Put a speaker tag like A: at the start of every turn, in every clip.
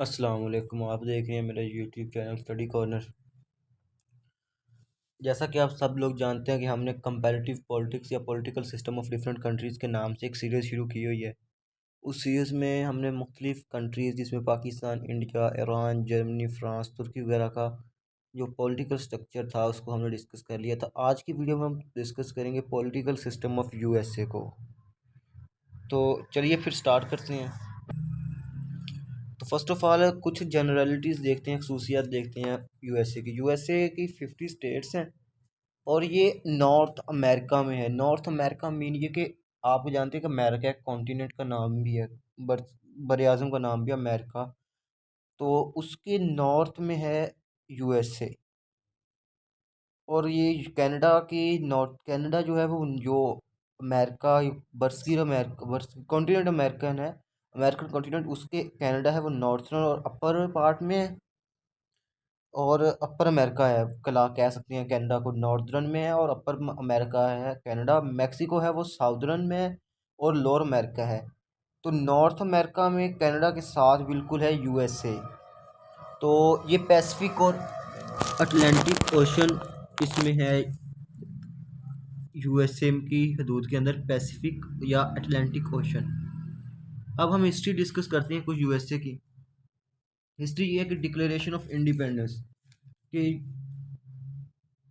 A: अस्सलाम वालेकुम। आप देख रहे हैं मेरा यूट्यूब चैनल स्टडी कॉर्नर। जैसा कि आप सब लोग जानते हैं कि हमने कंपैरेटिव पॉलिटिक्स या political system of different countries के नाम से एक सीरीज़ शुरू की हुई है। उस सीरीज़ में हमने मुख्तलिफ़ कंट्रीज़ जिसमें Pakistan, India, Iran, Germany, France, Turkey वगैरह का जो पॉलिटिकल स्ट्रक्चर था उसको हमने डिस्कस कर लिया था। आज की वीडियो में हम डिस्कस करेंगे पॉलिटिकल सिस्टम ऑफ यूएसए को। तो चलिए फिर स्टार्ट करते हैं। तो फर्स्ट ऑफ ऑल कुछ जनरलिटीज़ देखते हैं, खसूसियात देखते हैं यूएसए की 50 स्टेट्स हैं और ये नॉर्थ अमेरिका में है। नॉर्थ अमेरिका मीन ये कि आप जानते हैं कि अमेरिका एक कॉन्टिनेंट का नाम भी है, बर बर आज़म का नाम भी है अमेरिका। तो उसके नॉर्थ में है यूएसए। और ये कनाडा की नॉर्थ कनाडा जो है वो जो अमेरिका बरसीर अमेरिका बर्स कॉन्टिनेंट अमेरिकन है, अमेरिकन कॉन्टिनेंट, उसके कनाडा है वो नॉर्थर्न और अपर पार्ट में है। और अपर अमेरिका है, कला कह सकते हैं कनाडा को नॉर्दर्न में है और अपर अमेरिका है कनाडा। मैक्सिको है वो साउदर्न में है और लोअर अमेरिका है। तो नॉर्थ अमेरिका में कनाडा के साथ बिल्कुल है यूएसए। तो ये पैसिफिक और अटलांटिक ओशन इसमें है। यूएसए की हदूद के अंदर पैसिफिक या अटलांटिक ओशन। अब हम हिस्ट्री डिस्कस करते हैं कुछ यूएसए की। हिस्ट्री ये है कि डिक्लेरेशन ऑफ इंडिपेंडेंस कि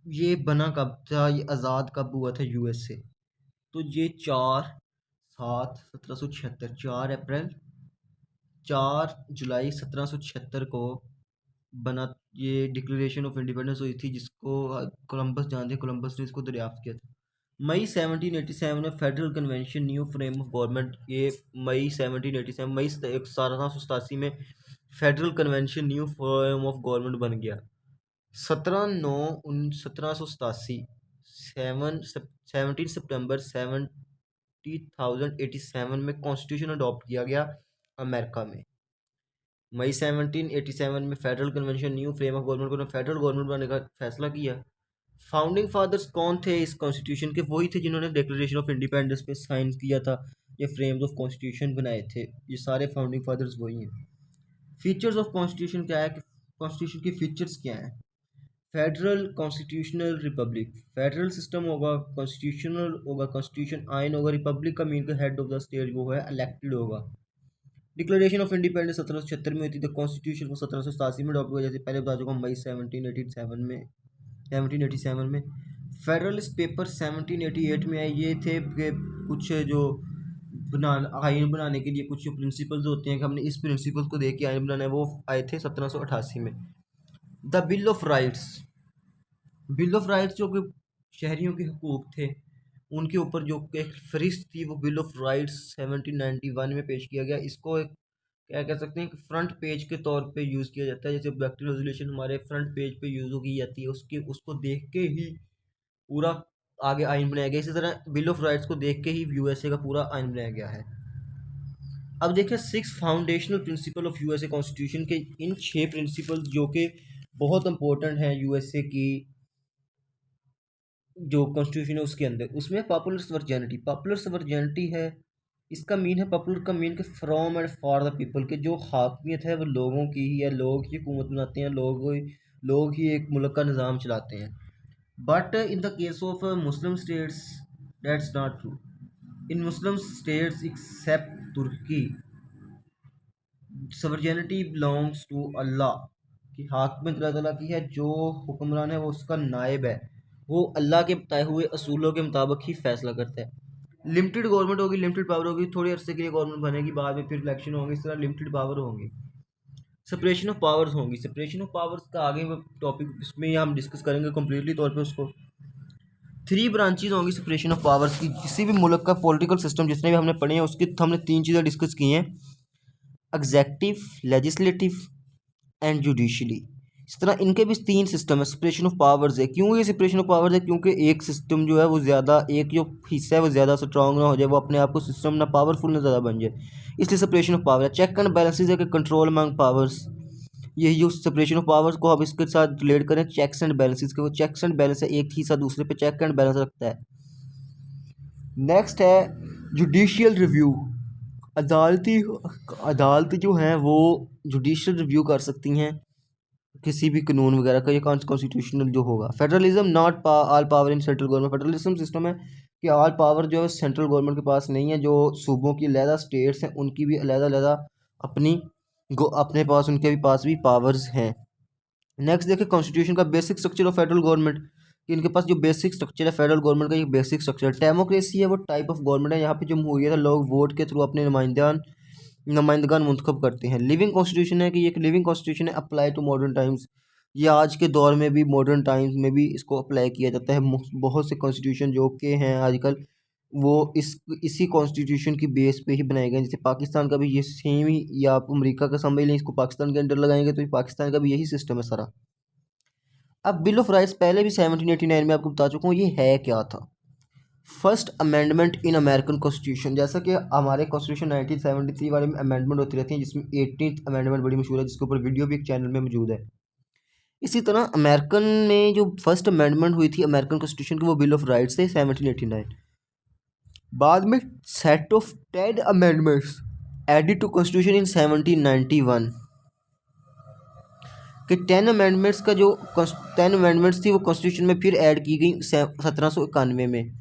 A: ये बना कब था, ये आज़ाद कब हुआ था यूएसए। तो ये 4/7/1776, 4 अप्रैल 4 जुलाई 1776 को बना। ये डिक्लेरेशन ऑफ इंडिपेंडेंस हुई थी जिसको कोलंबस जानते हैं, कोलंबस ने इसको दरियाफ्त किया था। मई 1787 में federal convention new frame of government, ये मई 1787 मई 1787 में federal convention new frame of government बन गया। 17/9/1787 17 सितंबर 70,087 में कॉन्स्टिट्यूशन अडॉप्ट किया गया अमेरिका में। मई 1787 में federal convention new frame of government को फेडरल गवर्नमेंट बनाने का फैसला किया। फाउंडिंग फादर्स कौन थे इस कॉन्स्टिट्यूशन के? वही थे जिन्होंने डिक्लेरेशन ऑफ इंडिपेंडेंस पे साइन किया था, ये फ्रेम्स ऑफ कॉन्स्टिट्यूशन बनाए थे। ये सारे फाउंडिंग फादर्स वही हैं। फीचर्स ऑफ कॉन्स्टिट्यूशन क्या है कि कॉन्स्टिट्यूशन के फीचर्स क्या हैं? Federal constitutional Republic, federal system होगा, कॉन्स्टिट्यूशनल होगा, कॉन्स्टिट्यूशन आइन होगा, रिपब्लिक का मीन का हेड ऑफ द स्टेट वो है इलेक्टेड होगा। डिक्लेरेशन ऑफ इंडिपेंडेंस 1776 में हुई थी। तो कॉन्स्टिट्यूशन को 1787 में अडॉप्ट हुआ, जैसे पहले बता चुका हूँ, मई 1787 में। फेडरलिस्ट पेपर 1788 में आए। ये थे कि कुछ जो आइन बनाने के लिए कुछ जो प्रिंसिपल्स होते हैं कि हमने इस प्रिंसिपल्स को देख के आइन बनाना है, वो आए थे 1788 में। The bill of rights, bill of rights जो कि शहरियों के हकूक़ थे उनके ऊपर जो एक फहरिस्त थी, वो बिल ऑफ राइट्स 1791 में पेश किया गया। इसको एक क्या कह सकते हैं कि फ्रंट पेज के तौर पे यूज़ किया जाता है। जैसे ऑब्जेक्टिव रेजोल्यूशन हमारे फ्रंट पेज पे यूज़ की जाती है, उसको देख के ही पूरा आगे आइन बनाया गया। इसी तरह बिल ऑफ राइट्स को देख के ही यूएसए का पूरा आइन बनाया गया है। अब देखें 6 foundational principle of USA constitution के, इन 6 प्रिंसिपल्स जो कि बहुत इंपॉर्टेंट हैं यूएसए की जो कॉन्स्टिट्यूशन है उसके अंदर। उसमें पॉपुलर सवर्जेनिटी, पॉपुलर सवर्जेनिटी है, इसका मीन है, पॉपुलर का मीन के from and for the people, के जो हाकमियत है वो लोगों की ही है, लोग ही हुकूमत बनाते हैं, लोग ही एक मुल्क का निज़ाम चलाते हैं। But in the case of Muslim states that's not true. In Muslim states except Turkey sovereignty belongs to Allah, कि हाकमियत अल्लाह ताला की है, जो हुक्मरान है वो उसका नायब है, वो अल्लाह के बताए हुए असूलों के मुताबिक ही फैसला करता है। लिमिटेड गवर्नमेंट होगी, लिमिटेड पावर होगी, थोड़े अरसे के लिए गवर्नमेंट बनेगी, बाद में फिर इलेक्शन होंगे, इस तरह लिमिटेड पावर होंगी। सेपरेशन ऑफ पावर्स होंगी, सेपरेशन ऑफ पावर्स का आगे टॉपिक इसमें हम डिस्कस करेंगे कम्प्लीटली तौर पे उसको। 3 ब्रांचेज होंगी सेपरेशन ऑफ पावर्स की। किसी भी मुल्क का पॉलिटिकल सिस्टम जितने भी हमने पढ़े हैं उसकी हमने 3 चीज़ें डिस्कस की हैं, एग्जेक्टिव, लेजिस्लेटिव एंड जुडिशली। इस तरह इनके भी 3 सिस्टम है, सेपरेशन ऑफ पावर्स है। क्यों ये सेपरेशन ऑफ पावर्स है? क्योंकि एक सिस्टम जो है वो ज़्यादा, एक जो हिस्सा है वो ज़्यादा स्ट्रॉन्ग ना हो जाए, वो अपने आप को सिस्टम ना पावरफुल ना ज़्यादा बन जाए, इसलिए सेपरेशन ऑफ पावर है। चेक एंड बैलेंसेज है कि कंट्रोल अमंग पावर्स, यही जो सेपरेशन ऑफ पावर्स को हम इसके साथ रिलेट करें चेक्स एंड बैलेंसेज के, वो चेक्स एंड बैलेंस है, एक हिस्सा दूसरे पे चेक एंड बैलेंस रखता है। नेक्स्ट है जुडिशियल रिव्यू, अदालती अदालत जो हैं वो जुडिशल रिव्यू कर सकती हैं किसी भी कानून वगैरह का, ये कॉन्स्टिट्यूशनल जो होगा। Federalism not all power in central government, federalism system है कि ऑल पावर जो है सेंट्रल गवर्नमेंट के पास नहीं है, जो सूबों की अलहदा स्टेट्स हैं उनकी भी अलहदा अपनी अपने पास उनके भी पास भी पावर्स हैं। नेक्स्ट देखिए कॉन्स्टिट्यूशन का basic structure of federal government, कि इनके पास जो बेसिक स्ट्रक्चर है फेडरल गवर्नमेंट का, ये बेसिक स्ट्रक्चर डेमोक्रेसी है, वो टाइप ऑफ गवर्नमेंट है, यहाँ पे जमहूरियत है, लोग वोट के थ्रू अपने नुमाइंदगान मुंतखब करते हैं। लिविंग कॉन्स्टिट्यूशन है कि ये एक लिविंग कॉन्स्टिट्यूशन है, अप्लाई टू मॉडर्न टाइम्स, ये आज के दौर में भी मॉडर्न टाइम्स में भी इसको अप्लाई किया जाता है। बहुत से कॉन्स्टिट्यूशन जो के हैं आजकल वो इसी कॉन्स्टिट्यूशन की बेस पे ही बनाए गए हैं। जैसे पाकिस्तान का भी ये सेम ही, या आप अमेरिका का समझ लें, इसको पाकिस्तान के अंडर लगाएंगे तो पाकिस्तान का भी यही सिस्टम है सारा। अब बिल ऑफ राइट्स पहले भी 1789 में आपको बता चुका हूँ, ये है क्या था। First amendment in American constitution, जैसा कि हमारे कॉन्स्टिट्यूशन 1973 वाले में अमेंडमेंट होती रहती है, जिसमें 18th अमेंडमेंट बड़ी मशहूर है, जिसके ऊपर वीडियो भी एक चैनल में मौजूद है। इसी तरह अमेरिकन में जो फर्स्ट अमेंडमेंट हुई थी अमेरिकन कॉन्स्टिट्यूशन की, वो बिल ऑफ राइट्स थे 1789। बाद में set of 10 amendments added to constitution in 1791, कि 10 अमेंडमेंट्स का जो 10 अमेंडमेंट्स थी वो कॉन्स्टिट्यूशन में फिर ऐड की गई 1791 में।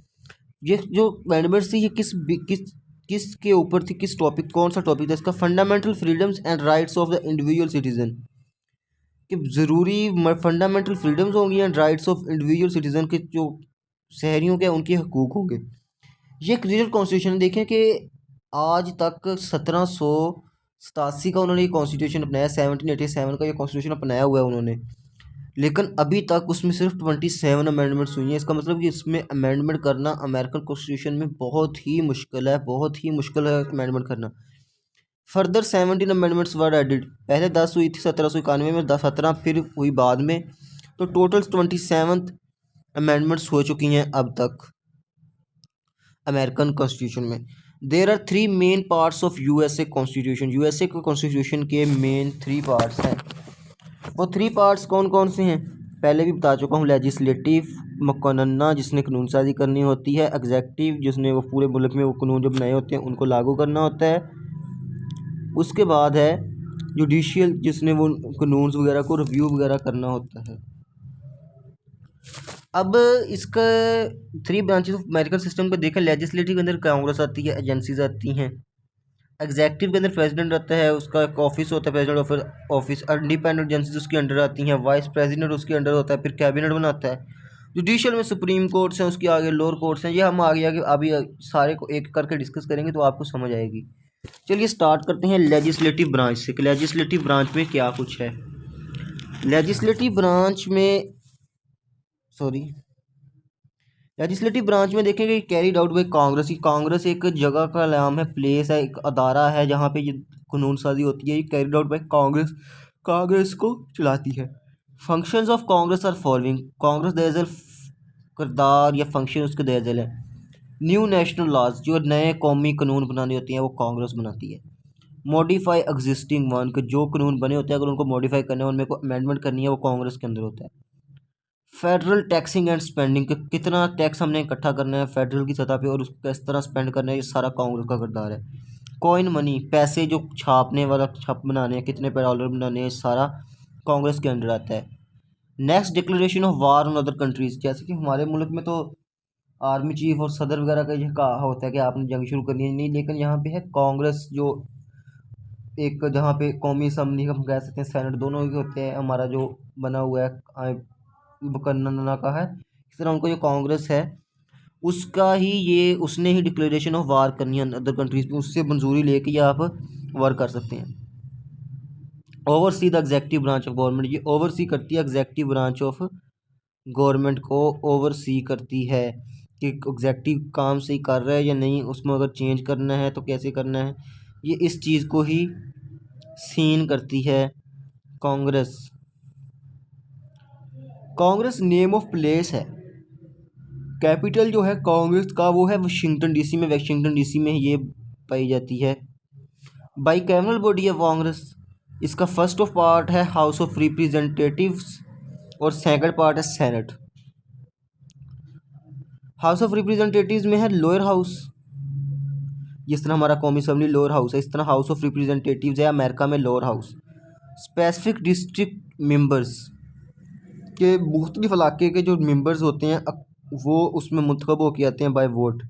A: ये जो अमेंडमेंट्स थी ये किस के ऊपर थी, किस टॉपिक, कौन सा टॉपिक था इसका, fundamental freedoms and rights of the individual citizen, कि ज़रूरी फंडामेंटल फ्रीडम्स होंगी and rights of individual citizen के जो शहरियों के उनके हकूक़ होंगे। ये एक रियल कॉन्स्टिट्यूशन देखें कि आज तक 1787 का उन्होंने ये कॉन्स्टिट्यूशन अपनाया, 1787 का ये कॉन्स्टिट्यूशन अपनाया हुआ है उन्होंने, लेकिन अभी तक उसमें सिर्फ 27 अमेंडमेंट्स हुई हैं। इसका मतलब कि इसमें अमेंडमेंट करना अमेरिकन कॉन्स्टिट्यूशन में बहुत ही मुश्किल है, बहुत ही मुश्किल है अमेंडमेंट करना। फर्दर 17 अमेंडमेंट्स वर एडिड, पहले 10 हुई थी 1791 में, 17 फिर हुई बाद में, तो टोटल 27 अमेंडमेंट्स हो चुकी हैं अब तक अमेरिकन कॉन्स्टिट्यूशन में। There are 3 main parts of USA constitution, USA के कॉन्स्टिट्यूशन के मेन 3 पार्ट्स हैं। वो 3 पार्ट्स कौन कौन से हैं पहले भी बता चुका हूँ। लेजिस्लेटिव मुकन्ना, जिसने कानून साजी करनी होती है। एग्जेक्टिव, जिसने वो पूरे मुल्क में वो कानून जो बनाए होते हैं उनको लागू करना होता है। उसके बाद है जुडिशियल, जिसने वो कानून वगैरह को रिव्यू वगैरह करना होता है। अब इसका 3 ब्रांचेस ऑफ अमेरिकन सिस्टम को देखें। लेजिस्लेटिव के अंदर कांग्रेस आती है, एजेंसीज आती हैं। एग्जेक्टिव के अंदर प्रेसिडेंट रहता है, उसका एक ऑफिस होता है प्रेसिडेंट ऑफिस। इंडिपेंडेंट एजेंसीज उसके अंडर आती हैं, वाइस प्रेसिडेंट उसके अंडर होता है, फिर कैबिनेट बनाता है। जुडिशियल में सुप्रीम कोर्ट्स हैं, उसके आगे लोअर कोर्ट्स हैं। ये हम आगे आगे अभी सारे को एक करके डिस्कस करेंगे तो आपको समझ आएगी। चलिए स्टार्ट करते हैं लेजिस्लेटिव ब्रांच से, लेजिस्लेटिव ब्रांच में क्या कुछ है। लेजिस्लेटिव ब्रांच में लेजिस्लेटिव ब्रांच में देखेंगे carried out by Congress. Congress एक जगह का नाम है, प्लेस है, एक अदारा है जहाँ पे ये कानून साजी होती है। ये carried out by Congress, Congress को चलाती है। Functions of Congress are following, Congress दरअसल किरदार या फंक्शन उसके दरअसल है। न्यू नेशनल लॉज, जो नए कौमी कानून बनाने होते हैं वो कांग्रेस बनाती है। मॉडिफाई एग्जिस्टिंग वन, के जो कानून बने होते हैं अगर उनको मॉडिफाई करना है, उनमें को अमेंडमेंट करनी है, वो कांग्रेस के अंदर होता है। फेडरल टैक्सिंग एंड स्पेंडिंग, कितना टैक्स हमने इकट्ठा करना है फेडरल की सतह पे और उसको किस तरह स्पेंड करना है, ये सारा कांग्रेस का किरदार है। कॉइन मनी, पैसे जो छापने वाला छाप बनाने हैं, कितने डॉलर बनाने हैं, सारा कांग्रेस के अंडर आता है। Next declaration of war on other countries, जैसे कि हमारे मुल्क में तो आर्मी चीफ और सदर वगैरह का ये कहा होता है कि आपने जंग शुरू करनी है, नहीं, लेकिन यहाँ पे है कांग्रेस, जो एक जहाँ पे कौमी असम्बली हम कह सकते हैं, सेनेट, दोनों ही होते हैं। हमारा जो बना हुआ है मुकन्ना का है, इस तरह उनको जो कांग्रेस है उसका ही ये, उसने ही डिक्लेरेशन ऑफ वार करनी है अदर कंट्रीज़ पे, उससे मंजूरी लेके ये आप वार कर सकते हैं। Oversee the adjective branch of government, ये ओवरसी करती है एग्जेक्टिव ब्रांच ऑफ गवर्नमेंट को, ओवरसी करती है कि एग्जेक्टिव काम सही कर रहा है या नहीं, उसमें अगर चेंज करना है तो कैसे करना है, ये इस चीज़ को ही सीन करती है Congress. Congress name of place है, कैपिटल जो है कांग्रेस का वो है वाशिंगटन डीसी में, वाशिंगटन डीसी में ये पाई जाती है। बाइकैमरल बॉडी है कांग्रेस, इसका फर्स्ट ऑफ पार्ट है हाउस ऑफ रिप्रेजेंटेटिव्स और सेकंड पार्ट है सेनेट। हाउस ऑफ रिप्रेजेंटेटिव्स में है लोअर हाउस, जिस तरह हमारा कौमी असम्बली लोअर हाउस है, इस तरह हाउस ऑफ रिप्रेजेंटेटिव्स है अमेरिका में lower house. Specific district members के मुख्तलिफ इलाके के जो मेंबर्स होते हैं वो उसमें मुंतखब होके आते हैं by vote.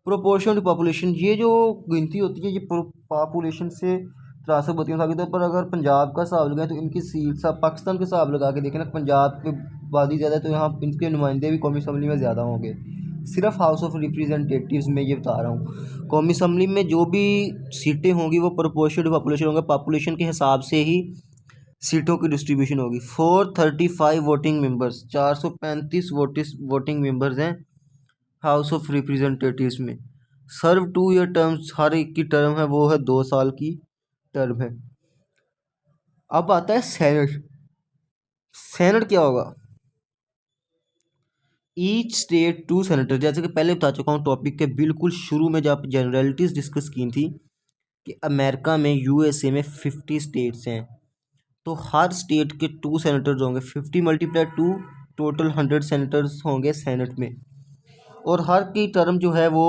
A: Proportion to population, ये जो गिनती होती है ये पॉपुलेशन से तनासब होती है। मिसाल के तौर पर अगर पंजाब का हिसाब लगाएं तो इनकी सीट सब पाकिस्तान के हिसाब लगा के देखें ना, पंजाब की आबादी ज़्यादा है तो यहाँ इनके नुमाइंदे भी कौमी असम्बली में ज़्यादा होंगे। सिर्फ हाउस ऑफ रिप्रेजेंटेटिव्स में ये बता रहा हूँ। कौमी असम्बली में जो भी सीटें होंगी वो प्रोपोर्शन टू पॉपुलेशन होंगे, पॉपुलेशन के हिसाब से ही सीटों की डिस्ट्रीब्यूशन होगी। 435 वोटिंग मेंबर्स, 435 वोटिंग मेंबर्स हैं हाउस ऑफ रिप्रेजेंटेटिव्स में। सर्व 2 ईयर टर्म्स, हर एक की टर्म है वो है 2 साल की टर्म है। अब आता है सेनेट। सेनेट क्या होगा? ईच स्टेट 2 सेनेटर, जैसे कि पहले बता चुका हूँ टॉपिक के बिल्कुल शुरू में जब जनरलिटीज़ डिस्कस की थी कि अमेरिका में यूएसए में 50 स्टेट्स हैं तो हर स्टेट के 2 सेनेटर्स होंगे। 50 मल्टीप्लाई 2 टोटल 100 सेनेटर्स होंगे सेनेट में। और हर की टर्म जो है वो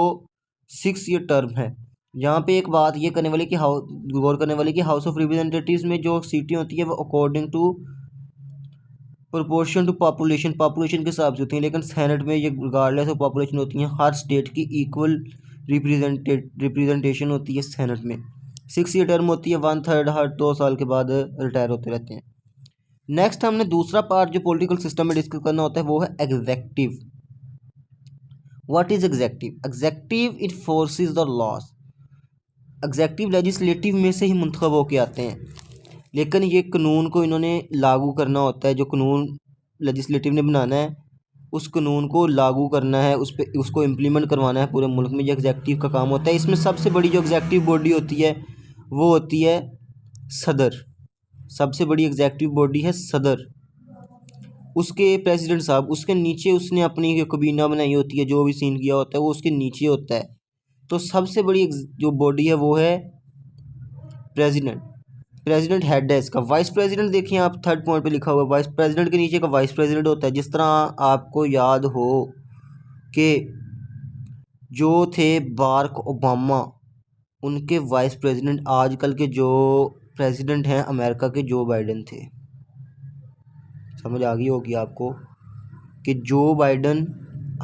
A: 6 ईयर टर्म है। यहाँ पे एक बात ये करने वाली कि गौर करने वाली कि हाउस ऑफ रिप्रेजेंटेटिव्स में जो सीटें होती है वो according to proportion to population के हिसाब से होती हैं, लेकिन सेनेट में ये रिगार्डलेस ऑफ पॉपुलेशन होती हैं। हर स्टेट की इक्वल रिप्रेजेंटेशन होती है सेनेट में। 6 ईयर टर्म होती है, 1/3 हर 2 साल के बाद रिटायर होते रहते हैं। नेक्स्ट हमने दूसरा पार्ट जो पॉलिटिकल सिस्टम में डिस्कस करना होता है वो है executive. What is executive? Executive it forces the laws. Executive legislative में से ही मुंतखब होके आते हैं, लेकिन ये कानून को इन्होंने लागू करना होता है। जो कानून लेजिस्लेटिव ने बनाना है उस कानून को लागू करना है, उसको इम्प्लीमेंट करवाना है पूरे मुल्क में। ये एग्जेक्टिव का काम होता है। इसमें सबसे बड़ी जो एग्जेक्टिव बॉडी होती है वो होती है सदर। सबसे बड़ी एग्जेक्टिव बॉडी है सदर, उसके प्रेसिडेंट साहब। उसके नीचे उसने अपनी कबीना बनाई होती है, जो भी सीन किया होता है वो उसके नीचे होता है। तो सबसे बड़ी जो बॉडी है वो है प्रेसिडेंट। प्रेसिडेंट हेड है इसका। वाइस प्रेसिडेंट देखिए आप, 3rd पॉइंट पे लिखा हुआ है वाइस प्रेसिडेंट के नीचे का वाइस प्रेसिडेंट होता है। जिस तरह आपको याद हो कि जो थे बाराक ओबामा, उनके वाइस प्रेसिडेंट आजकल के जो प्रेसिडेंट हैं अमेरिका के, जो बाइडन थे। समझ आ गई होगी आपको कि जो बाइडन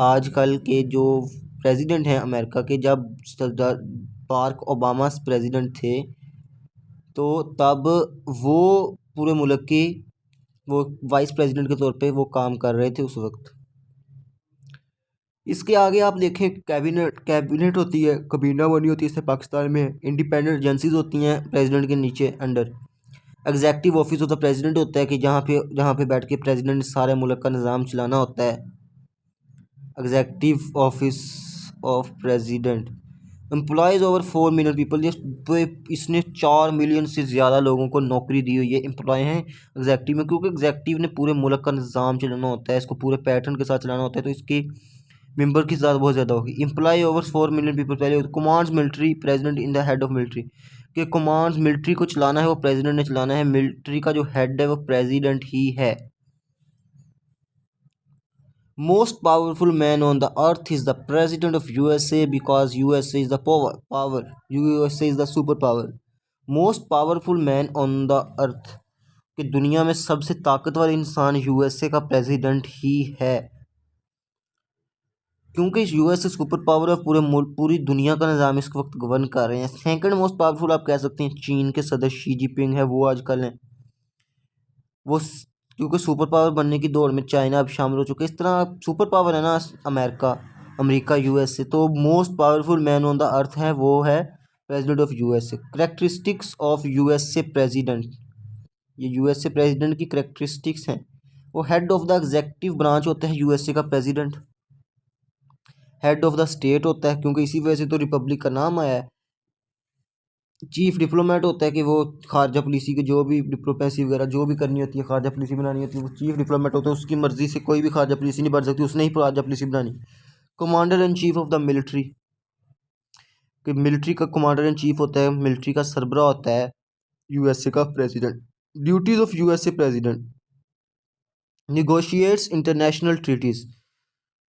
A: आजकल के जो प्रेसिडेंट हैं अमेरिका के, जब बाराक ओबामा प्रेसिडेंट थे तो तब वो पूरे मुल्क की वो वाइस प्रेसिडेंट के तौर पे वो काम कर रहे थे उस वक्त। इसके आगे आप देखें कैबिनेट होती है, कबीना बनी होती है इससे पाकिस्तान में। इंडिपेंडेंट एजेंसीज होती हैं प्रेसिडेंट के नीचे under. Executive office of the president होता है कि जहाँ पे बैठ के प्रेसिडेंट ने सारे मुल्क का निज़ाम चलाना होता है। Executive office of president employees over 4 million people. इसने 4 मिलियन से ज़्यादा लोगों को नौकरी दी हुई है, एम्प्लॉय हैं एग्जेक्टिव में। क्योंकि एग्जेक्टिव ने पूरे मुल्क का निज़ाम चलाना होता है, इसको पूरे पैटर्न के साथ चलाना होता है, तो इसकी मेंबर की तादाद बहुत ज़्यादा होगी। Employ over 4 million people. पहले commands military president in the head of military, कि कमांड्स मिलिट्री को चलाना है वो प्रेसिडेंट ने चलाना है। मिलिट्री का जो हेड है वो प्रेसिडेंट ही है। Most powerful man on the earth is the president of USA because USA is the power. USA is the superpower. Most powerful man on the earth, कि दुनिया में सबसे ताकतवर इंसान यूएसए का प्रेसिडेंट ही है। क्योंकि यूएसए सुपर पावर है, पूरी दुनिया का निज़ाम इस वक्त गवर्न कर रहे हैं। सेकंड मोस्ट पावरफुल आप कह सकते हैं चीन के सदर शी जिनपिंग है, वो आजकल हैं वो, क्योंकि सुपर पावर बनने की दौड़ में चाइना अब शामिल हो चुका है। इस तरह सुपर पावर है ना अमेरिका यूएसए। तो most powerful man on the earth है वो है president of USA. Characteristics of USA president, ये यूएसए प्रेसिडेंट की करेक्टरिस्टिक्स हैं। वो head of the adjective branch होता है यूएसए का president. Head of the state होता है, क्योंकि इसी वजह से तो रिपब्लिक का नाम आया है। चीफ डिप्लोमेट होता है कि वो खारजा पॉलिसी के जो भी डिप्लोमेसी वगैरह जो भी करनी होती है, खारजा पॉलिसी बनानी होती है, वो चीफ डिप्लोमेट होता है। उसकी मर्जी से कोई भी खारजा पॉलिसी नहीं बन सकती, उसने ही खारजा पॉलिसी बनानी। Commander in chief of the military, कि मिलिट्री का कमांडर इन चीफ होता है, मिलिट्री का सरबराह होता है यूएसए का president. Duties of USA president, negotiates international treaties,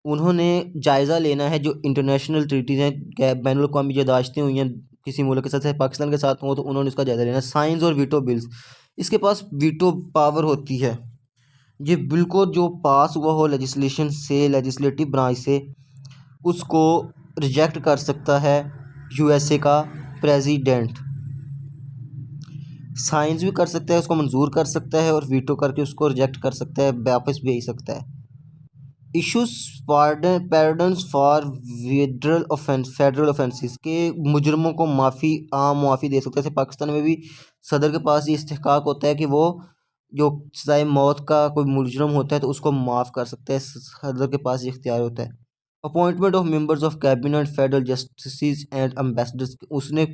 A: उन्होंने जायज़ा लेना है जो इंटरनेशनल ट्रीटीज़ हैं, बैनुल अक़वामी जो दाश्तें हुई हैं किसी मुल्क के साथ, चाहे पाकिस्तान के साथ हो, तो उन्होंने उसका जायज़ा लेना है। साइंस और वीटो बिल्स, इसके पास वीटो पावर होती है। ये बिल को जो पास हुआ हो लेजिस्लेशन से, लेजिस्लेटिव ब्रांच से, उसको रिजेक्ट कर सकता है यूएसए का प्रेसिडेंट। साइंस भी कर सकता है, उसको मंजूर कर सकता है, और वीटो करके उसको रिजेक्ट कर सकता है, वापस भेज सकता है। इशूज पैरडन्स फॉर फेडरल ऑफेंसेस के मुजरमों को मुआफ़ी दे सकता है। जैसे पाकिस्तान में भी सदर के पास ये इस्तेहकाक होता है कि वो जो सज़ाए मौत का कोई मुजरम होता है तो उसको माफ़ कर सकता है, सदर के पास ये इख्तियार होता है। Appointment of members of cabinet federal justice and ambassadors, उसने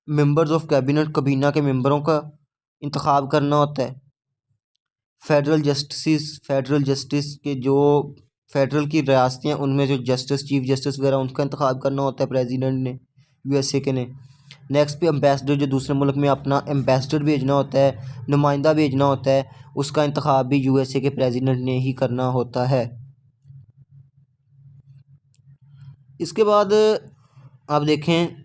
A: मेंबर्स ऑफ कैबिनेट कबीना के मेंबरों का इंतखाब करना होता है। फेडरल जस्टिस के जो फेडरल की रियासतें हैं उनमें जो जस्टिस, चीफ जस्टिस वगैरह, उनका इंतखाब करना होता है प्रेसिडेंट ने, यूएसए के ने। नेक्स्ट पे एम्बेसडर, जो दूसरे मुल्क में अपना एम्बेसडर भेजना होता है, नुमाइंदा भेजना होता है, उसका इंतखाब भी यूएसए के प्रेसिडेंट ने ही करना होता है। इसके बाद आप देखें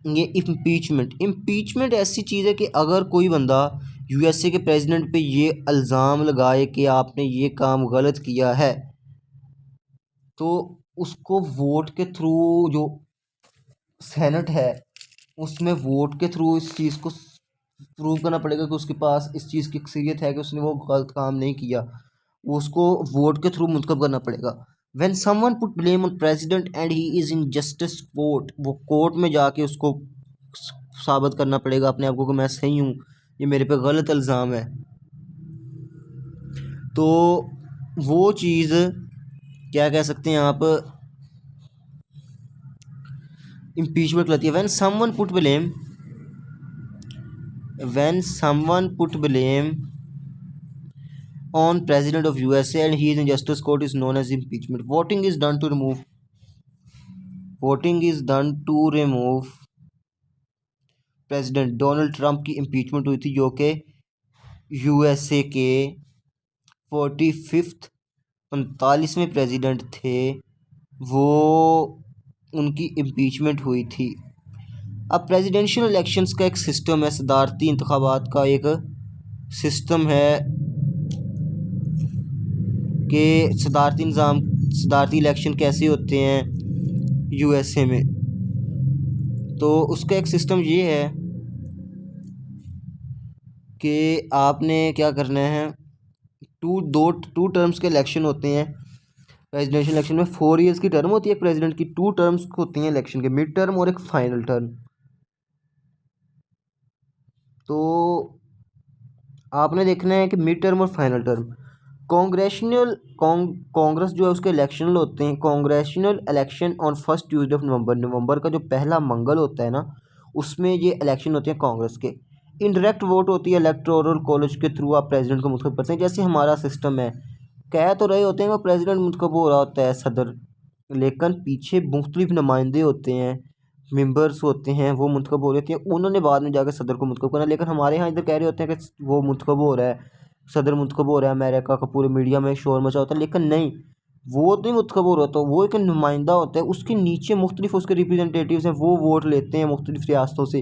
A: ये इम्पीचमेंट ऐसी चीज़ है कि अगर कोई बंदा यूएसए के प्रेसिडेंट पे ये इल्ज़ाम लगाए कि आपने ये काम गलत किया है, तो उसको वोट के थ्रू, जो सेनेट है उसमें वोट के थ्रू इस चीज़ को प्रूव करना पड़ेगा कि उसके पास इस चीज़ की अक्सरियत है कि उसने वो गलत काम नहीं किया, वो उसको वोट के थ्रू मुंतखब करना पड़ेगा। When someone put blame on president and he is in justice court, वो कोर्ट में जाके उसको साबित करना पड़ेगा अपने आप को कि मैं सही हूँ, ये मेरे पे गलत इल्ज़ाम है। तो वो चीज़ क्या कह सकते हैं आप, इम्पीचमेंट कहलाती है। when someone put blame on president of USA and he is in justice court is known as impeachment. Voting is done to remove president Donald Trump की इम्पीचमेंट हुई थी, जो कि यूएसए के 45वें प्रेसिडेंट थे, वो उनकी इम्पीचमेंट हुई थी। अब प्रेसिडेंशियल इलेक्शंस का एक सिस्टम है, सदारती इंतखाबात का एक सिस्टम है कि सदारती इलेक्शन कैसे होते हैं यूएसए में। तो उसका एक सिस्टम ये है कि आपने क्या करना है, टू टर्म्स के इलेक्शन होते हैं प्रेसिडेंशियल इलेक्शन में। 4 ईयर्स की टर्म होती है प्रेसिडेंट की, 2 टर्म्स होती हैं इलेक्शन के, मिड टर्म और एक फाइनल टर्म। तो आपने देखना है कि मिड टर्म और फाइनल टर्म। कांग्रेस जो है उसके इलेक्शनल होते हैं, congressional election on first Tuesday of November का जो पहला मंगल होता है ना, उसमें ये इलेक्शन होते हैं कांग्रेस के। इनडायरेक्ट वोट होती है इलेक्टोरल कॉलेज के थ्रू, आप प्रेसिडेंट को मुंतखब करते हैं। जैसे हमारा सिस्टम है, कह तो रहे होते हैं वो प्रेसिडेंट मुंतखब हो रहा होता है सदर, लेकिन पीछे मुख्तलिफ नुमाइंदे होते हैं, मेंबर्स होते हैं, वो मुंतखब हो रहे थे, उन्होंने बाद में जाकर सदर को मुंतखब करना। लेकिन हमारे यहाँ इधर कह रहे होते हैं कि वो मुंतखब हो रहा है, सदर मुंतखब हो रहा है, अमेरिका का पूरे मीडिया में शोर मचा होता है, लेकिन नहीं, वो नहीं मुंतखब हो रहा होता, वो एक नुमाइंदा होता है, उसके नीचे मुख्तलिफ उसके रिप्रेजेंटेटिव्स हैं, वो वोट लेते हैं मुख्तलिफ रियासतों से,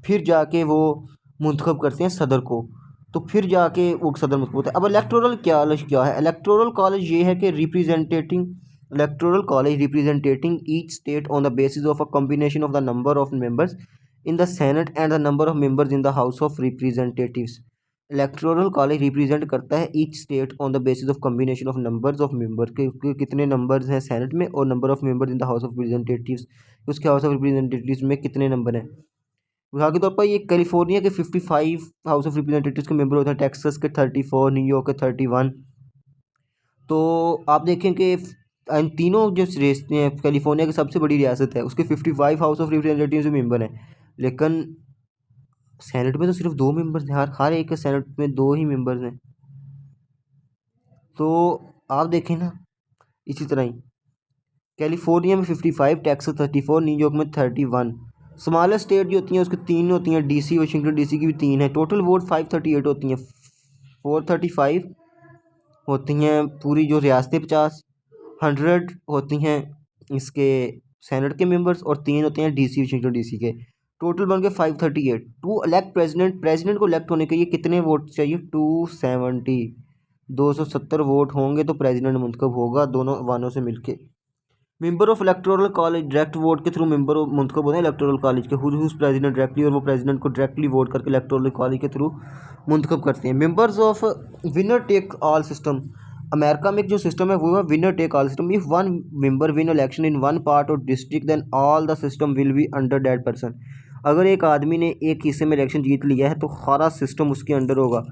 A: फिर जाके वो मुंतखब करते हैं सदर को, तो फिर जाके वो सदर मुंतखब होता है। अब इलेक्टोरल कॉलेज क्या है? इलेक्टोरल कॉलेज ये है कि electoral college representing each state on the basis of a combination of the number of members in the Senate and the number of members in the House of Representatives. Electoral college represent करता है each state on the basis of combination of numbers of member के कितने numbers हैं senate में, और number of members in the house of representatives, उसके house of representatives में कितने नंबर हैं। उदाहरण के तौर पर ये कैलिफोर्निया के 55 हाउस ऑफ रिप्रेजेंटेटिव्स के मेंबर होते हैं, टेक्सास के 34, न्यूयॉर्क के 31। तो आप देखें कि इन तीनों जो रियासतें हैं, कैलिफोर्निया की सबसे बड़ी रियासत है, उसके 55 हाउस ऑफ रिप्रेजेंटेटिव्स में मेंबर हैं, लेकिन सेनेट में तो सिर्फ 2 मेंबर्स हैं, हर एक सेनेट में 2 ही मेंबर्स हैं। तो आप देखें ना, इसी तरह ही कैलिफोर्निया में 55, टेक्सास 34, न्यूयॉर्क में 31। स्मॉलर स्टेट जो होती हैं उसकी 3 होती हैं, डीसी, वाशिंगटन डीसी की भी 3 है। टोटल वोट 538 होती हैं, 435 होती हैं पूरी जो रियासतें 50, 100 होती हैं इसके सेनेट के मेंबर्स और 3 होते हैं डीसी वाशिंगटन डीसी के। टोटल बन के 538। टू इलेक्ट प्रेसिडेंट, प्रेसिडेंट को इलेक्ट होने के लिए कितने वोट चाहिए? 270। 270 वोट होंगे तो प्रेसिडेंट मुंतखब होगा दोनों वानों से मिलके। Member of electoral college direct vote के थ्रू मेंबर मुंतखब होते हैं इलेक्टोरल कॉलेज के। हुज प्रेसिडेंट डायरेक्टली, और वो प्रेसिडेंट को डायरेक्टली वोट करके इलेक्टोरल कॉलेज के थ्रू मुंतखब करते हैं। Members of winner take all system, America में एक जो सिस्टम है वो है winner take all system. If one member win election in one part or district then all the system will be under that person. अगर एक आदमी ने एक हिस्से में इलेक्शन जीत लिया है तो सारा सिस्टम उसके अंडर होगा।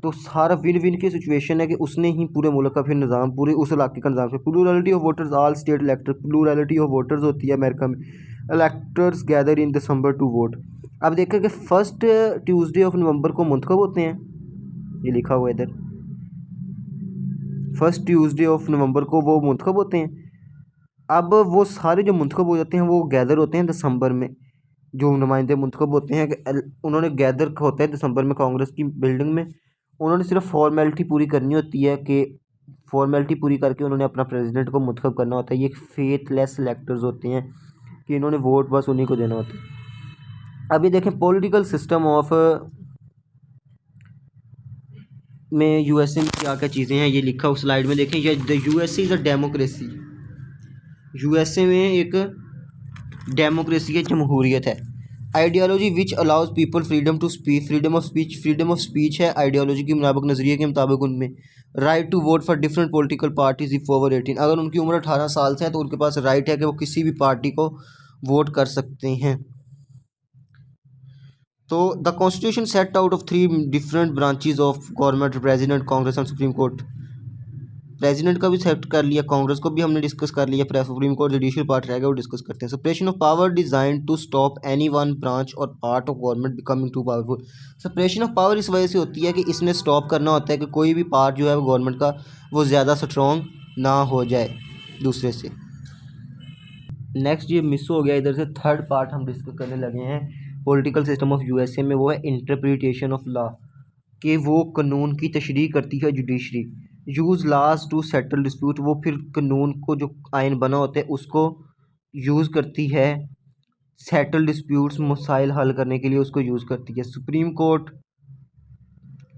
A: तो सारा विन विन की सिचुएशन है कि उसने ही पूरे मुल्क का फिर निज़ाम, पूरे उस इलाके का निज़ाम से। Plurality of voters all state elector, plurality of voters होती है अमेरिका में। Electors gather in December to vote. अब देखें कि फर्स्ट ट्यूसडे ऑफ नवंबर को मुंतखब होते हैं, ये लिखा हुआ है इधर, फर्स्ट ट्यूसडे ऑफ नवंबर को वो मुंतखब होते हैं। अब वो सारे जो मुंतखब हो जाते हैं वो गैदर होते हैं दिसंबर में। जो नुमाइंदे मुंतखब होते हैं कि उन्होंने गैदर होता है दिसंबर में कांग्रेस की बिल्डिंग में। उन्होंने सिर्फ फॉर्मेलिटी पूरी करनी होती है कि फॉर्मेलिटी पूरी करके उन्होंने अपना प्रेसिडेंट को मुंतखब करना होता है। ये फेथलेस इलेक्टर्स होते हैं कि इन्होंने वोट बस उन्हीं को देना होता है। अभी देखें पॉलिटिकल सिस्टम ऑफ में यूएसए में क्या क्या चीज़ें हैं, ये लिखा उस स्लाइड में देखें। ये the USA is a democracy. USA में एक डेमोक्रेसी है, जमहूरियत है। Ideology which allows people freedom to speech, freedom of speech, freedom of speech है आइडियोलॉजी के मुताबिक, नज़रिए के मुताबिक उनमें। Right to vote for different political parties if over 18, अगर उनकी उम्र 18 साल से है तो उनके पास राइट है कि वो किसी भी पार्टी को वोट कर सकते हैं। तो the constitution set out of 3 different branches of government, president, Congress and supreme court. President का भी सेट कर लिया, कांग्रेस को भी हमने डिस्कस कर लिया, सुप्रीम कोर्ट जुडिशियल पार्ट रह गया वो डिस्कस करते हैं। Separation of power design to stop any one branch or part of government becoming too powerful. Separation of power इस वजह से होती है कि इसने स्टॉप करना होता है कि कोई भी पार्ट जो है वो गवर्नमेंट का वो ज़्यादा स्ट्रॉन्ग ना हो जाए दूसरे से। नेक्स्ट ये मिस हो गया इधर से, थर्ड पार्ट हम डिस्कस करने लगे हैं पॉलिटिकल सिस्टम ऑफ यूएसए में, वो है इंटरप्रिटेशन ऑफ लॉ, कि वो कानून की तशरीह करती है जुडिशरी। यूज़ लाज टू सेटल डिस्प्यूट, वो फिर कानून को जो आइन बना होता है उसको यूज़ करती है सेटल डिस्प्यूट्स, मसाइल हल करने के लिए उसको यूज़ करती है। सुप्रीम कोर्ट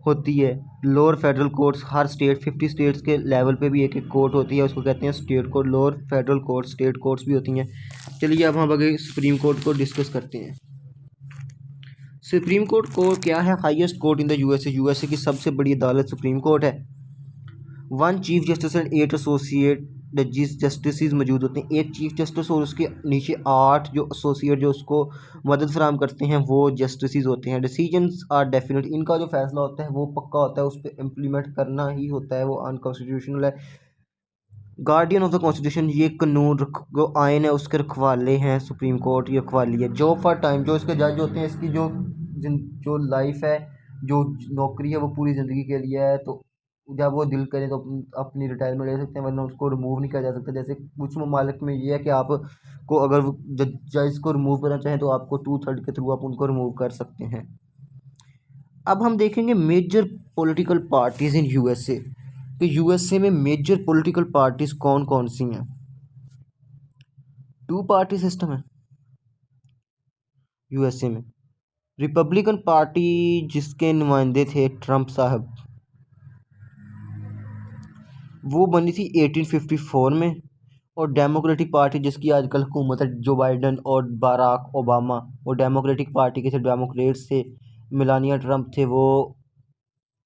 A: होती है, लोअर फेडरल कोर्ट्स, हर स्टेट 50 स्टेट्स के लेवल पे भी एक एक कोर्ट होती है, उसको कहते हैं state court. Lower federal court, state courts भी होती हैं। चलिए अब हम आगे सुप्रीम कोर्ट को डिस्कस करते हैं। सुप्रीम कोर्ट को क्या है? Highest court in the USA, USA की सबसे बड़ी अदालत सुप्रीम कोर्ट है। 1 chief justice and 8 associate justice मौजूद होते हैं। एक चीफ जस्टिस और उसके नीचे 8 जो एसोसिएट जो उसको मदद फराम करते हैं वो जस्टिस होते हैं। डिसीजंस आर डेफिनेट, इनका जो फैसला होता है वो पक्का होता है, उस पर इम्प्लीमेंट करना ही होता है, वो अनकॉन्स्टिट्यूशनल है। गार्डियन ऑफ द कॉन्स्टिट्यूशन, ये कानून जो आयन है उसके रखवाले हैं सुप्रीम कोर्ट, ये रखवाली है। जॉब फॉर टाइम, जो इसके जज होते हैं इसकी जो लाइफ है, जो नौकरी है वो पूरी ज़िंदगी के लिए है। तो जब वो दिल करे तो अपनी रिटायरमेंट ले सकते हैं, वरना उसको रिमूव नहीं किया जा सकता। जैसे कुछ ममालिक में ये है कि आपको अगर जज को रिमूव करना चाहें तो आपको 2/3 के थ्रू आप उनको रिमूव कर सकते हैं। अब हम देखेंगे major political parties in USA, कि यूएसए में मेजर पॉलिटिकल पार्टीज़ कौन कौन सी हैं। 2 पार्टी सिस्टम है यूएसए में। रिपब्लिकन पार्टी जिसके नुमाइंदे थे ट्रंप साहब, वो बनी थी 1854 में। और डेमोक्रेटिक पार्टी जिसकी आजकल हुकूमत है, जो बाइडन और बाराक ओबामा, वो डेमोक्रेटिक पार्टी के थे, डेमोक्रेट्स थे। मेलानिया ट्रंप थे, वो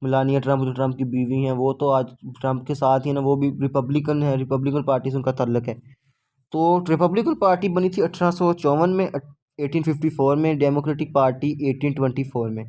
A: मेलानिया ट्रंप जो ट्रंप की बीवी हैं वो तो आज ट्रंप के साथ ही ना, वो भी रिपब्लिकन है, रिपब्लिकन पार्टी से उनका ताल्लुक है। तो रिपब्लिकन पार्टी बनी थी 1854 में, 1854 में। डेमोक्रेटिक पार्टी 1824 में।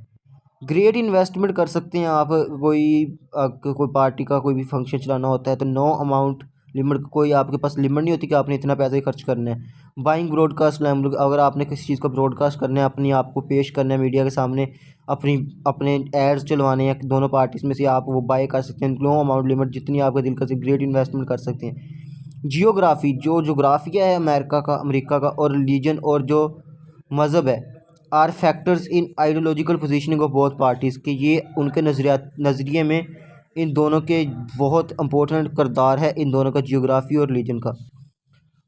A: ग्रेट इन्वेस्टमेंट कर सकते हैं आप, कोई पार्टी का कोई भी फंक्शन चलाना होता है तो नो अमाउंट लिमिट, कोई आपके पास लिमिट नहीं होती कि आपने इतना पैसा ही खर्च करना है। बाइंग ब्रॉडकास्ट, अगर आपने किसी चीज़ को ब्रॉडकास्ट करना है, अपनी आप को पेश करना है मीडिया के सामने, अपने एड्स चलवाने हैं दोनों पार्टीज़ में से, आप वो बाय कर सकते हैं। नो अमाउंट लिमिट, जितनी आपका दिल कर, ग्रेट इन्वेस्टमेंट कर सकते हैं। जियोग्राफी, जो जोग्राफिया है अमेरिका का और रिलीजन और जो मज़हब है, are factors in ideological positioning of both parties, के ये उनके नज़रिए में इन दोनों के बहुत इंपॉर्टेंट किरदार है, इन दोनों का जियोग्राफी और रिलीजन का।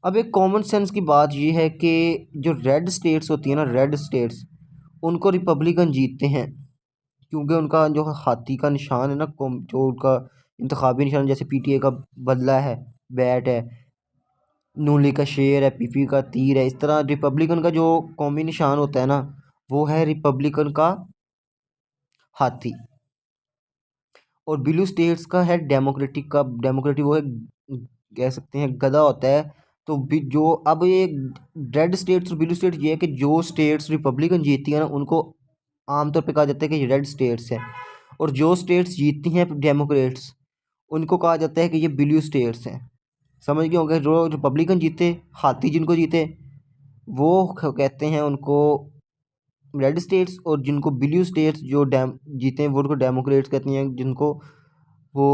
A: अब एक कॉमन सेंस की बात ये है कि जो रेड स्टेट्स होती है ना, रेड स्टेट्स, उनको रिपब्लिकन जीतते हैं, क्योंकि उनका जो हाथी का निशान है ना, जो उनका इंतखाबी निशान, जैसे पीटीए का बदला है, बैट है, नूली का शेर है, पीपी का तीर है, इस तरह रिपब्लिकन का जो कौमी निशान होता है ना, वो है रिपब्लिकन का हाथी। और ब्लू स्टेट्स का है डेमोक्रेटिक का, डेमोक्रेटिक वो है, कह सकते हैं गधा होता है। तो जो अब ये रेड स्टेट्स और ब्लू स्टेट्स, ये है कि जो स्टेट्स रिपब्लिकन जीतती है ना, उनको आमतौर पे कहा जाता है कि ये रेड स्टेट्स हैं, और जो स्टेट्स जीतती हैं डेमोक्रेट्स, उनको कहा जाता है कि ये ब्लू स्टेट्स हैं। समझ गए होंगे, जो रिपब्लिकन जीते, हाथी जिनको जीते, वो कहते हैं उनको रेड स्टेट्स, और जिनको ब्लू स्टेट्स जो जीते हैं वो उनको डेमोक्रेट्स कहते हैं, जिनको वो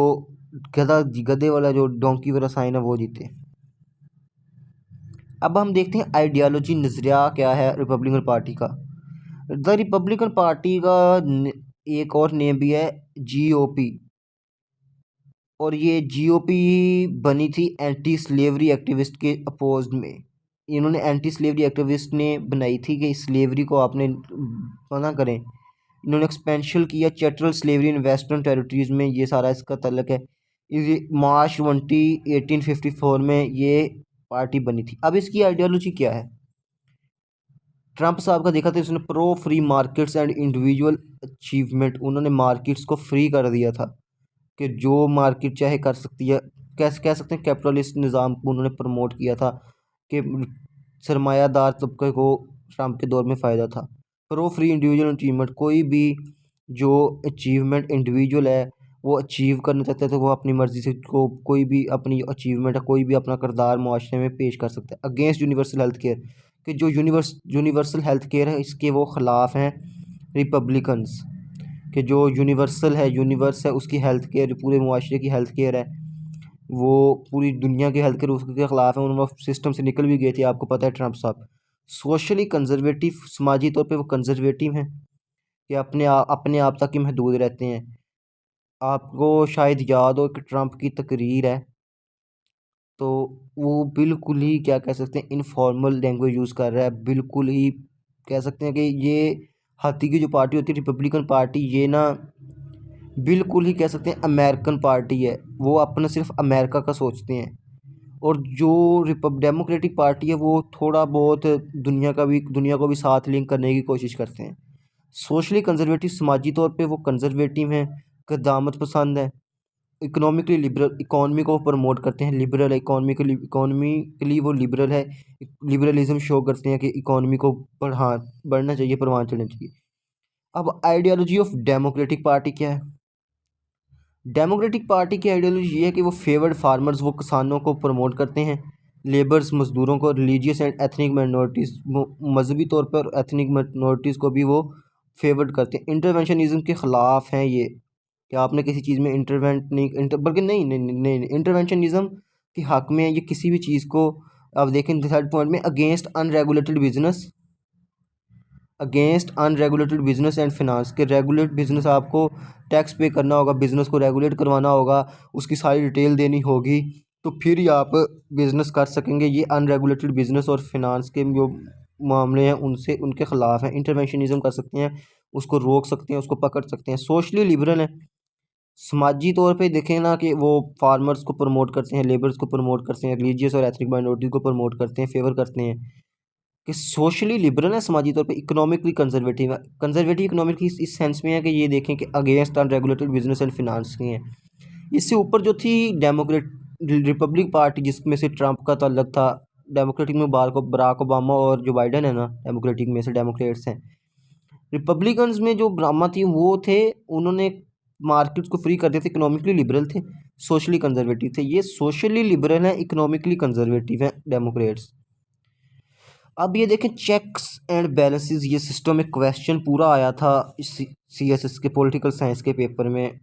A: गधे वाला जो डोंकी वाला साइन है वो जीते। अब हम देखते हैं आइडियोलॉजी, नज़रिया क्या है रिपब्लिकन पार्टी का। द रिपब्लिकन पार्टी का एक और नेम भी है जीओपी, और ये जीओपी बनी थी एंटी स्लेवरी एक्टिविस्ट के अपोज में। इन्होंने एंटी स्लेवरी एक्टिविस्ट ने बनाई थी कि स्लेवरी को आपने मना करें। इन्होंने एक्सपेंशन किया chattel slavery in western territories में, ये सारा इसका तल्लक है। मार्च 1854 में ये पार्टी बनी थी। अब इसकी आइडियोलॉजी क्या है? ट्रंप साहब का देखा था, इसने pro free markets and individual achievement, उन्होंने मार्केट्स को फ्री कर दिया था कि जो मार्केट चाहे कर सकती है। कैसे कह सकते हैं, कैपिटलिस्ट निज़ाम को उन्होंने प्रमोट किया था कि सरमायादार तबके को ट्रंप के दौर में फ़ायदा था। प्रो फ्री इंडिविजुअल अचीवमेंट, कोई भी जो अचीवमेंट इंडिविजुअल है वो अचीव करना चाहता है तो वो अपनी मर्ज़ी से को कोई भी अपनी अचीवमेंट है, कोई भी अपना किरदार मुआशरे में पेश कर सकता है। अगेंस्ट यूनिवर्सल हेल्थ केयर, कि जो यूनिवर्सल हेल्थ केयर है इसके वो ख़िलाफ़ हैं रिपब्लिकन्स, कि जो यूनिवर्सल है, यूनिवर्स है, उसकी हेल्थ केयर, पूरे मुआशरे की हेल्थ केयर है, वो पूरी दुनिया की हेल्थ केयर उसके ख़िलाफ़ है। उन्होंने सिस्टम से निकल भी गए थे, आपको पता है ट्रंप साहब। सोशली कंजर्वेटिव, समाजी तौर पे वो कंजर्वेटिव हैं कि अपने आप तक ही महदूद रहते हैं। आपको शायद याद हो कि ट्रंप की तकरीर है तो वो बिल्कुल ही क्या कह सकते हैं, इनफॉर्मल लैंग्वेज यूज़ कर रहा है, बिल्कुल ही कह सकते हैं कि ये हाथी की जो पार्टी होती है रिपब्लिकन पार्टी, ये ना बिल्कुल ही कह सकते हैं अमेरिकन पार्टी है। वो अपना सिर्फ अमेरिका का सोचते हैं। और जो डेमोक्रेटिक पार्टी है वो थोड़ा बहुत दुनिया को भी साथ लिंक करने की कोशिश करते हैं। सोशली कंजर्वेटिव, समाजी तौर पे वो कंजर्वेटिव हैं, क़दामत पसंद है, इकोनॉमिकली लिबरल, इकॉनमी को प्रमोट करते हैं, लिबरल इकॉनमिकली वो लिबरल है, लिबरलिज्म शो करते हैं कि इकॉनमी को बढ़ना चाहिए, परवान चढ़ना चाहिए। अब आइडियोलॉजी ऑफ डेमोक्रेटिक पार्टी क्या है? डेमोक्रेटिक पार्टी की आइडियोलॉजी ये है कि वो फेवर्ड फार्मर्स, वो किसानों को प्रमोट करते हैं, लेबर्स, मजदूरों को, रिलीजियस एंड एथनिक माइनॉरिटीज़, मजहबी तौर पर एथनिक माइनॉरिटीज़ को भी वो फेवर्ड करते हैं। इंटरवेंशनिज्म के ख़िलाफ़ हैं ये, कि आपने किसी चीज़ में इंटरवेंट नहीं बल्कि नहीं, इंटरवेंशनिज्म के हक़ में है ये। किसी भी चीज़ को आप देखें थर्ड पॉइंट में, against unregulated business and finance, के रेगुलेट बिजनेस, आपको टैक्स पे करना होगा, बिज़नेस को रेगुलेट करवाना होगा, उसकी सारी डिटेल देनी होगी, तो फिर ही आप बिज़नेस कर सकेंगे। ये अनरेगुलेटेड बिजनेस और फिनांस के जो मामले हैं उनसे उनके ख़िलाफ़ हैं। इंटरवेंशनिज्म कर सकते हैं, उसको रोक सकते हैं, उसको पकड़ सकते हैं। सोशली लिबरल हैं, समाजी तौर पे देखें ना कि वो फार्मर्स को प्रमोट करते हैं, लेबर्स को प्रमोट करते हैं, रिलीजियस और एथनिक माइनॉरिटी को प्रमोट करते हैं, फेवर करते हैं। कि सोशली लिबरल है, समाजी तौर पे इकोनॉमिकली कंजर्वेटिव है। कंजर्वेटिव इकोनॉमिक इस सेंस में है कि ये देखें कि against unregulated business and finance की हैं। इससे ऊपर जो थी रिपब्लिक पार्टी, जिसमें से ट्रंप का ताल्लुक था, डेमोक्रेटिक में बराक ओबामा और जो बाइडन है ना, डेमोक्रेटिक में से डेमोक्रेट्स हैं। रिपब्लिकन्स में जो ब्राह्मा थी वो थे, उन्होंने मार्केट्स को फ्री कर दिए थे, इकोनॉमिकली लिबरल थे, सोशली कंजर्वेटिव थे। ये सोशली लिबरल हैं, इकोनॉमिकली कंजर्वेटिव हैं डेमोक्रेट्स। अब ये देखें चेक्स एंड बैलेंसेस, ये सिस्टम एक क्वेश्चन पूरा आया था CSS के पॉलिटिकल साइंस के पेपर में।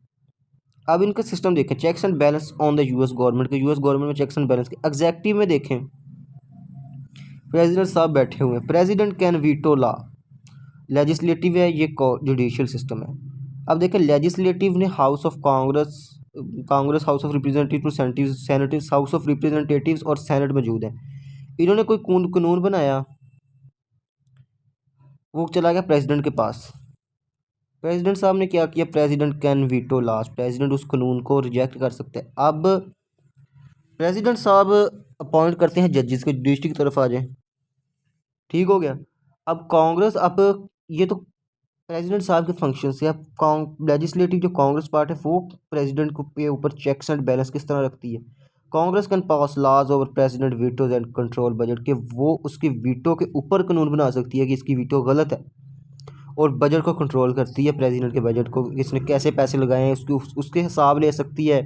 A: अब इनका सिस्टम देखें, checks and balance on the US government के, यूएस गवर्नमेंट में चेक्स एंड बैलेंस के। एग्जैक्टिव में देखें, प्रेसिडेंट साहब बैठे हुए हैं, president can veto law. Legislative है, ये जुडिशियल सिस्टम है। अब देखें, लेजिस्लेटिव ने house of Congress Congress house of representative, सेनेटिव हाउस ऑफ रिप्रेजेंटेटिव्स और सेनेट मौजूद है। इन्होंने कोई कानून बनाया, वो चला गया प्रेसिडेंट के पास। प्रेसिडेंट साहब ने क्या किया, president can veto laws, president उस कानून को रिजेक्ट कर सकते हैं। अब प्रेसिडेंट साहब अपॉइंट करते हैं जजेस को, जुडिशरी की तरफ आ जाए, ठीक हो गया। अब कांग्रेस, अब ये तो प्रेसिडेंट साहब के फंक्शन से, अब लेजिस्लेटिव जो कांग्रेस पार्ट है वो प्रेसिडेंट को के ऊपर चेक्स एंड बैलेंस किस तरह रखती है। Congress can pass laws over president vetoes and control budget, के वो उसके वीटो के ऊपर कानून बना सकती है कि इसकी वीटो गलत है, और बजट को कंट्रोल करती है, प्रेसिडेंट के बजट को, किसने कैसे पैसे लगाए हैं उसके हिसाब ले सकती है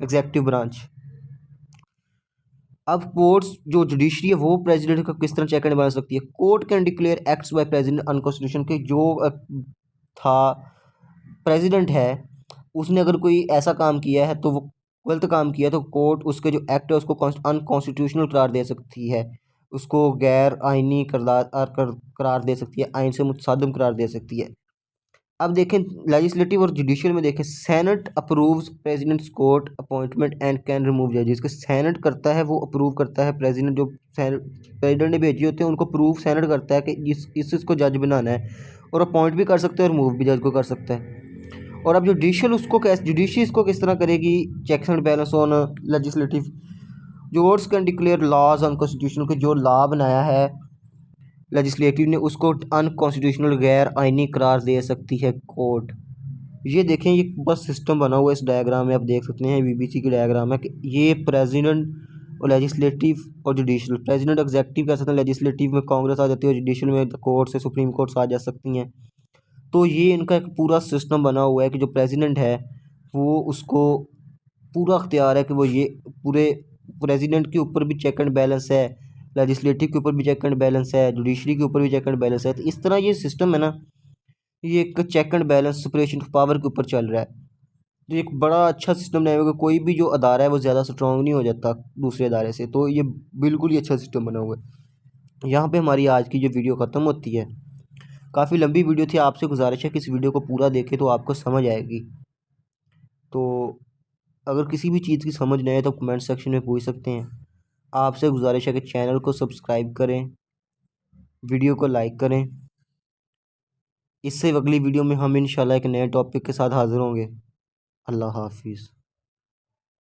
A: एग्जेक्टिव ब्रांच। अब कोर्ट्स जो जुडिशरी है वो प्रेसिडेंट का किस तरह चेक एंड बैलेंस सकती है। Court can declare acts by president अनकॉन्स्टिट्यूशन, के जो था प्रेसिडेंट है उसने अगर कोई ऐसा काम किया है तो वो गलत काम किया, तो कोर्ट उसके जो एक्ट है उसको अनकॉन्स्टिट्यूशनल करार दे सकती है, उसको गैर आइनी करार दे सकती है, आइन से मुतसादम करार दे सकती है। अब देखें लेजिस्लेटिव और जुडिशियल में, देखें senate approves president's court appointment and can remove जजेस, के सेनेट करता है, वो अप्रूव करता है, प्रेसिडेंट जो प्रेसिडेंट ने भेजी होते हैं उनको अप्रूव सेनेट करता है कि इसको जज बनाना है, और अपॉइंट भी कर सकते हैं और रिमूव भी जज को कर सकता है। और अब जुडिशियल उसको कैसे, जुडिशरी इसको किस तरह करेगी, checks and balance on legislative. जो courts can declare laws unconstitutional, के जो लॉ बनाया है लेजिस्लेटिव ने उसको अनकॉन्स्टिट्यूशनल गैर आइनी करार दे सकती है कोर्ट। ये देखें, ये बस सिस्टम बना हुआ है, इस डायग्राम में आप देख सकते हैं, बीबीसी की डायग्राम है कि ये प्रेसिडेंट और लेजिस्लेटिव और जुडिशल, प्रेसिडेंट एग्जेक्टिव कह सकते हैं, लेजिस्लेटिव में कांग्रेस आ जाती है और जुडिशल में कोर्ट से सुप्रीम कोर्ट्स आ जा सकती हैं। तो ये इनका एक पूरा सिस्टम बना हुआ है कि जो प्रेसिडेंट है वो उसको पूरा अख्तियार है कि वो ये पूरे, प्रेसिडेंट के ऊपर भी चेक एंड बैलेंस है, लेजिस्लेटिव के ऊपर भी चेक एंड बैलेंस है, जुडिशरी के ऊपर भी चेक एंड बैलेंस है। तो इस तरह ये सिस्टम है ना, ये एक check and balance separation of power के ऊपर चल रहा है। तो एक बड़ा अच्छा सिस्टम है, क्योंकि कोई भी जो अदारा है वो ज़्यादा स्ट्रॉन्ग नहीं हो जाता दूसरे अदारे से, तो ये बिल्कुल ही अच्छा सिस्टम बना हुआ है। यहाँ पे हमारी आज की जो वीडियो ख़त्म होती है, काफ़ी लंबी वीडियो थी, आपसे गुजारिश है कि इस वीडियो को पूरा देखें तो आपको समझ आएगी। तो अगर किसी भी चीज़ की समझ नहीं आए तो कमेंट सेक्शन में पूछ सकते हैं। आपसे गुजारिश है कि चैनल को सब्सक्राइब करें, वीडियो को लाइक करें। इससे अगली वीडियो में हम इंशाल्लाह एक नए टॉपिक के साथ हाज़िर होंगे। अल्लाह हाफिज़।